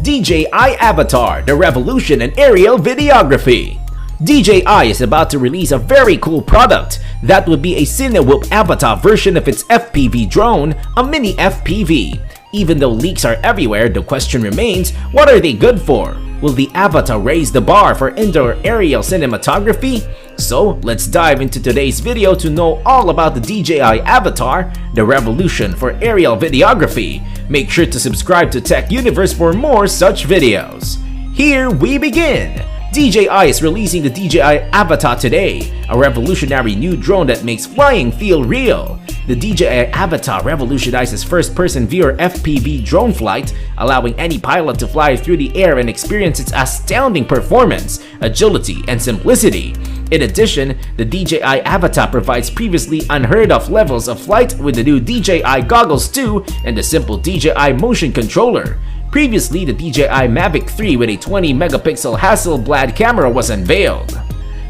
DJI Avatar, the revolution in aerial videography. DJI is about to release a very cool product that would be a Cinewhoop Avatar version of its FPV drone, a mini FPV. Even though leaks are everywhere, the question remains, what are they good for? Will the Avatar raise the bar for indoor aerial cinematography? So let's dive into today's video to know all about the DJI Avatar, the revolution for aerial videography. Make sure to subscribe to TechUniverse for more such videos. Here we begin! DJI is releasing the DJI Avatar today, a revolutionary new drone that makes flying feel real. The DJI Avatar revolutionizes first-person viewer FPV drone flight, allowing any pilot to fly through the air and experience its astounding performance, agility, and simplicity. In addition, the DJI Avatar provides previously unheard-of levels of flight with the new DJI Goggles 2 and the simple DJI motion controller. Previously, the DJI Mavic 3 with a 20-megapixel Hasselblad camera was unveiled.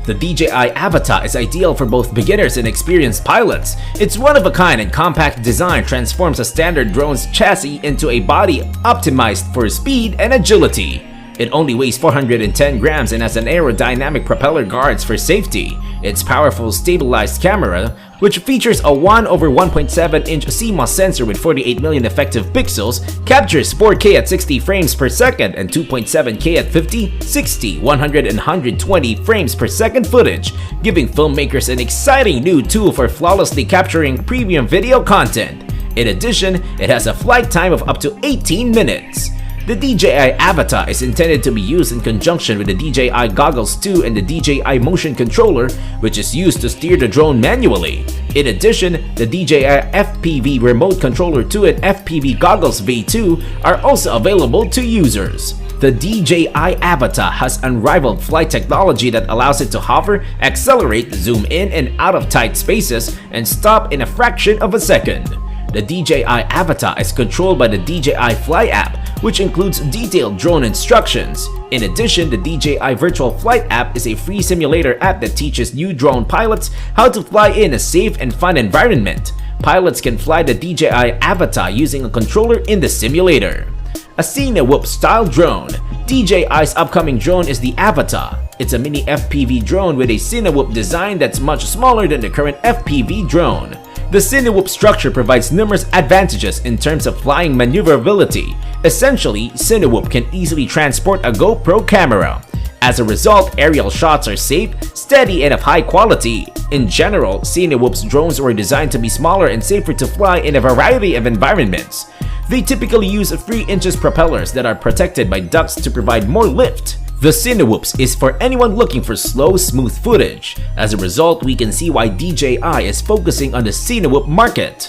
The DJI Avatar is ideal for both beginners and experienced pilots. Its one-of-a-kind and compact design transforms a standard drone's chassis into a body optimized for speed and agility. It only weighs 410 grams and has an aerodynamic propeller guards for safety. Its powerful stabilized camera, which features a 1/1.7-inch CMOS sensor with 48 million effective pixels, captures 4K at 60 frames per second and 2.7K at 50, 60, 100, and 120 frames per second footage, giving filmmakers an exciting new tool for flawlessly capturing premium video content. In addition, it has a flight time of up to 18 minutes. The DJI Avatar is intended to be used in conjunction with the DJI Goggles 2 and the DJI motion controller, which is used to steer the drone manually. In addition, the DJI FPV Remote Controller 2 and FPV Goggles V2 are also available to users. The DJI Avatar has unrivaled flight technology that allows it to hover, accelerate, zoom in and out of tight spaces, and stop in a fraction of a second. The DJI Avatar is controlled by the DJI Fly app, which includes detailed drone instructions. In addition, the DJI Virtual Flight app is a free simulator app that teaches new drone pilots how to fly in a safe and fun environment. Pilots can fly the DJI Avatar using a controller in the simulator. A Cinewhoop style drone. DJI's upcoming drone is the Avatar. It's a mini FPV drone with a Cinewhoop design that's much smaller than the current FPV drone. The Cinewhoop structure provides numerous advantages in terms of flying maneuverability. Essentially, Cinewhoop can easily transport a GoPro camera. As a result, aerial shots are safe, steady, and of high quality. In general, Cinewhoop's drones were designed to be smaller and safer to fly in a variety of environments. They typically use 3-inch propellers that are protected by ducts to provide more lift. The Cinewhoops is for anyone looking for slow, smooth footage. As a result, we can see why DJI is focusing on the Cinewhoop market.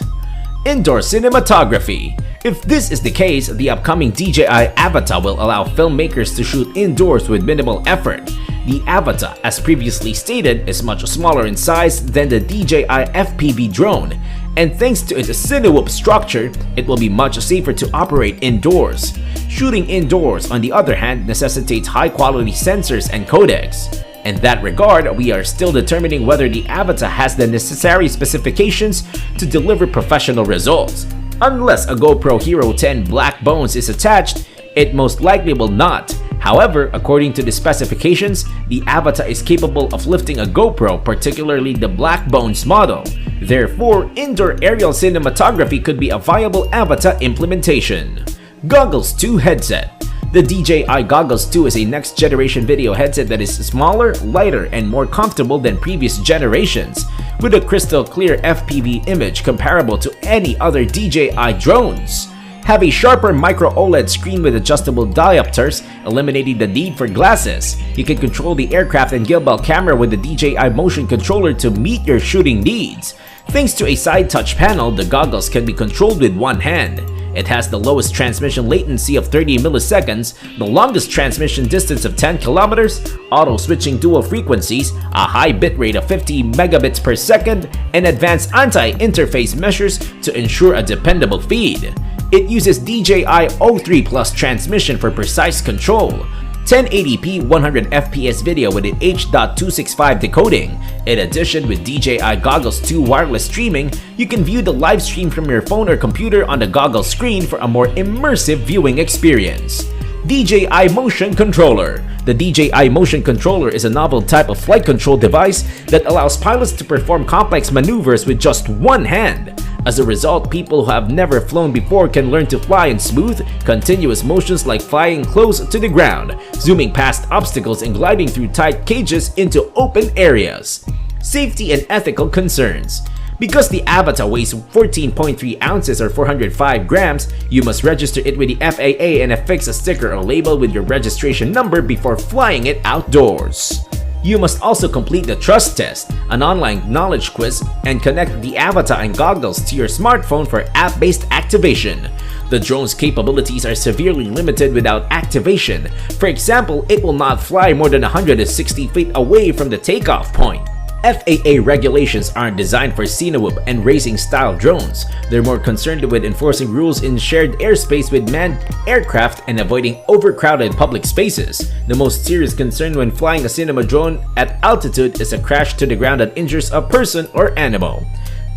Indoor cinematography. If this is the case, the upcoming DJI Avatar will allow filmmakers to shoot indoors with minimal effort. The Avatar, as previously stated, is much smaller in size than the DJI FPV drone, and thanks to its Cinewhoop structure, it will be much safer to operate indoors. Shooting indoors, on the other hand, necessitates high-quality sensors and codecs. In that regard, we are still determining whether the Avatar has the necessary specifications to deliver professional results. Unless a GoPro Hero 10 Black Bones is attached, it most likely will not. However, according to the specifications, the Avatar is capable of lifting a GoPro, particularly the Black Bones model. Therefore, indoor aerial cinematography could be a viable Avatar implementation. Goggles 2 headset. The DJI Goggles 2 is a next-generation video headset that is smaller, lighter, and more comfortable than previous generations, with a crystal-clear FPV image comparable to any other DJI drones. Have a sharper micro-OLED screen with adjustable diopters, eliminating the need for glasses. You can control the aircraft and gimbal camera with the DJI motion controller to meet your shooting needs. Thanks to a side touch panel, the goggles can be controlled with one hand. It has the lowest transmission latency of 30 milliseconds, the longest transmission distance of 10 kilometers, auto-switching dual frequencies, a high bitrate of 50 megabits per second, and advanced anti-interface measures to ensure a dependable feed. It uses DJI O3 Plus transmission for precise control. 1080p 100fps video with an H.265 decoding. In addition, with DJI Goggles 2 wireless streaming, you can view the live stream from your phone or computer on the goggles screen for a more immersive viewing experience. DJI Motion Controller. The DJI Motion Controller is a novel type of flight control device that allows pilots to perform complex maneuvers with just one hand. As a result, people who have never flown before can learn to fly in smooth, continuous motions like flying close to the ground, zooming past obstacles and gliding through tight cages into open areas. Safety and ethical concerns. Because the Avatar weighs 14.3 ounces or 405 grams, you must register it with the FAA and affix a sticker or label with your registration number before flying it outdoors. You must also complete the trust test, an online knowledge quiz, and connect the Avatar and goggles to your smartphone for app-based activation. The drone's capabilities are severely limited without activation. For example, it will not fly more than 160 feet away from the takeoff point. FAA regulations aren't designed for Cinewhoop and racing-style drones. They're more concerned with enforcing rules in shared airspace with manned aircraft and avoiding overcrowded public spaces. The most serious concern when flying a cinema drone at altitude is a crash to the ground that injures a person or animal.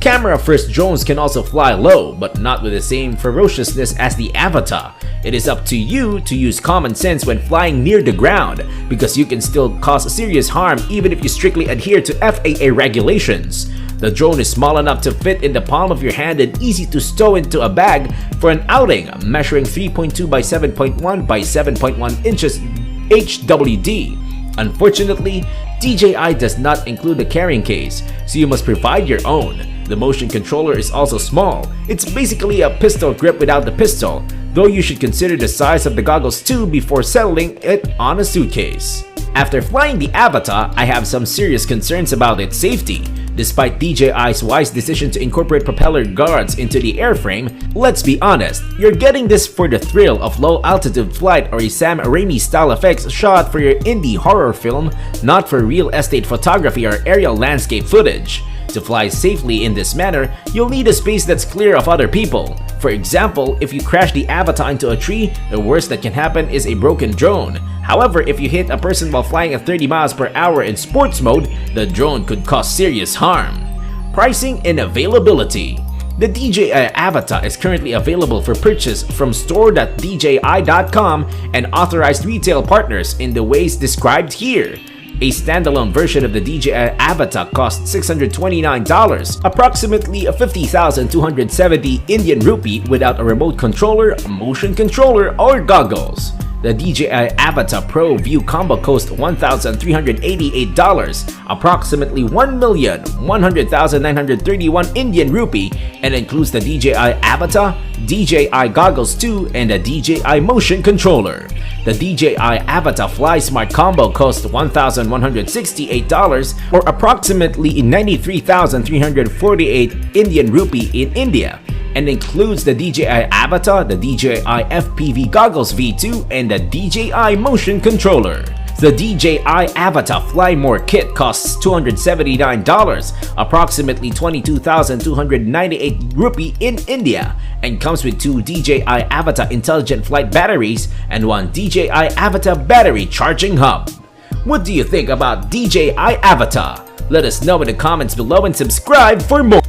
Camera-first drones can also fly low, but not with the same ferociousness as the Avatar. It is up to you to use common sense when flying near the ground, because you can still cause serious harm even if you strictly adhere to FAA regulations. The drone is small enough to fit in the palm of your hand and easy to stow into a bag for an outing, measuring 3.2 by 7.1 by 7.1 inches HWD. Unfortunately, DJI does not include a carrying case, so you must provide your own. The motion controller is also small. It's basically a pistol grip without the pistol, though you should consider the size of the goggles too before settling it on a suitcase. After flying the Avatar, I have some serious concerns about its safety. Despite DJI's wise decision to incorporate propeller guards into the airframe, let's be honest, you're getting this for the thrill of low-altitude flight or a Sam Raimi-style effects shot for your indie horror film, not for real estate photography or aerial landscape footage. To fly safely in this manner, you'll need a space that's clear of other people. For example, if you crash the Avatar into a tree, the worst that can happen is a broken drone. However, if you hit a person while flying at 30 miles per hour in sports mode, the drone could cause serious harm. Pricing and availability. The DJI Avatar is currently available for purchase from store.dji.com and authorized retail partners in the ways described here. A standalone version of the DJI Avatar costs $629, approximately 50,270 Indian rupee without a remote controller, a motion controller, or goggles. The DJI Avatar Pro View Combo costs $1,388, approximately 1,100,931 Indian rupee, and includes the DJI Avatar, DJI Goggles 2, and the DJI Motion Controller. The DJI Avatar Fly Smart Combo costs $1,168, or approximately 93,348 Indian rupee in India, and includes the DJI Avatar, the DJI FPV Goggles V2, and the DJI Motion Controller. The DJI Avatar Fly More Kit costs $279, approximately 22,298 rupee in India, and comes with two DJI Avatar Intelligent Flight batteries and one DJI Avatar battery charging hub. What do you think about DJI Avatar? Let us know in the comments below and subscribe for more.